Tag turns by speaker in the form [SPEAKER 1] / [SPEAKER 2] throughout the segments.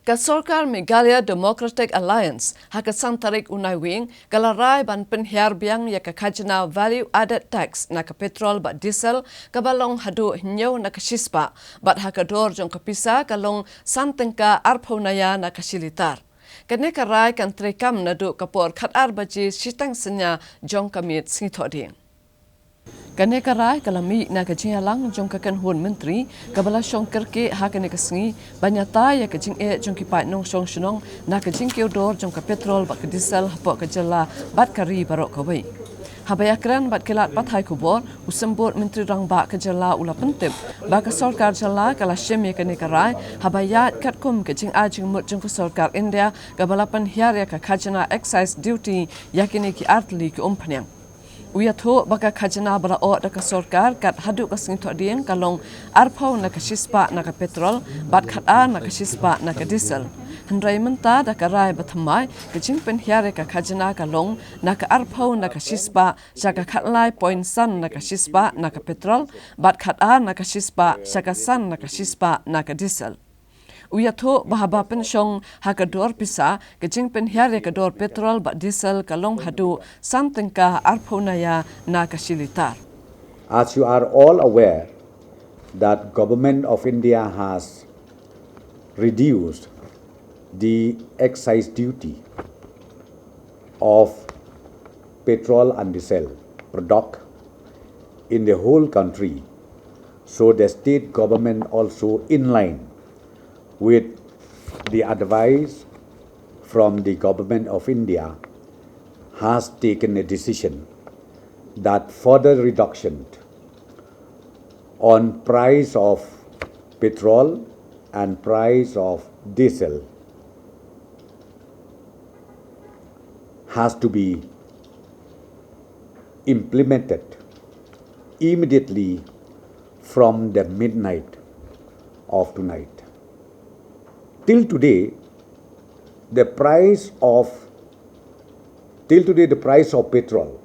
[SPEAKER 1] Ka Sarkar Meghalaya Democratic Alliance hakasan tarik unai wing kalarai ban penhiar biang ya ka khajna value added tax na ka petrol ba diesel ka balong hadu hinyo na ka shispa bat hakador jong ka pisa kalong santengka arphonaya na ka silitar. Kane karai kan trekam na do kapor khatar baji sitang senya jong kamit singthoding. Kane karai kalami na kajing alang jong kakan hun menteri kabala shong kerke hakane kasngi banyata ya kajing jong kipai nong shong shunong na kajing kiodor jong ka petrol ba ka diesel hapo kajala bat kari barok kawai habayakran bat kelat pathai kubor usambot menteri rang ba kajala ula pentip ba ka sarkar jala kala shem ya kane karai habayat katkum kajing ajing mut jong ka sarkar India kabala panhiar ya ka khajana excise duty yakini ki artli ki umpanyang Uyatho baka khajana bala o da ka sarkar kat hadu ka singthoding kalong arphau na ka shispa na ka petrol bat khata na ka shispa na ka diesel handrai menta da ka rai bathamai kajing penhiare ka khajana kalong na ka arphau na ka shispa saka khatlai point san na ka shispa na ka petrol bat khata na ka shispa saka san na ka shispa na ka diesel Uyatho bahaba pensyong hakador pisa kajing penhiare kador petrol ba diesel kalong hadu santengka arphonaya na kasilitar.
[SPEAKER 2] As you are all aware that Government of India has reduced the excise duty of petrol and diesel product in the whole country, so the state government also in line with the advice from the Government of India has taken a decision that further reduction on price of petrol and price of diesel has to be implemented immediately from the midnight of tonight. Till today, the price of petrol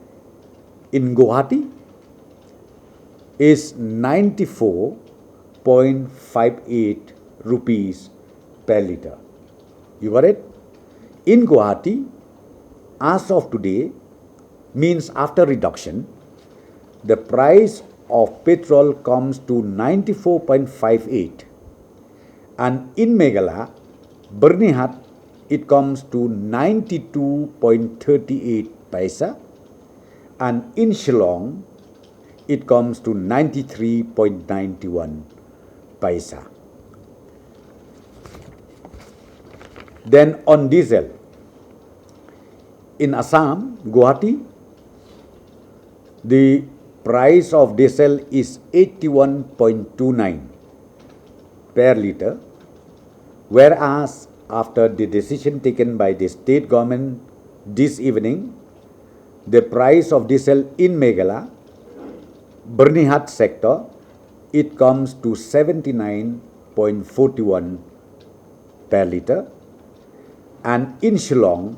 [SPEAKER 2] in Guwahati is 94.58 rupees per litre. You got it? In Guwahati, as of today, means after reduction, the price of petrol comes to 94.58. And in Meghalaya, Bernihat, it comes to 92.38 paisa, and in Shillong, it comes to 93.91 paisa. Then on diesel, in Assam, Guwahati, the price of diesel is 81.29 per litre, whereas after the decision taken by the state government this evening, the price of diesel in Meghalaya, Bernihat sector, it comes to 79.41 per litre, and in Shillong,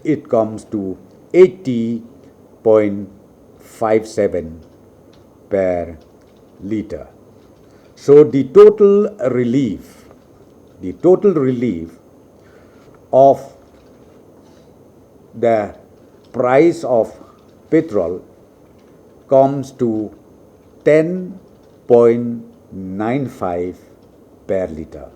[SPEAKER 2] it comes to 80.57 per litre. So the total relief of the price of petrol comes to 10.95 per litre.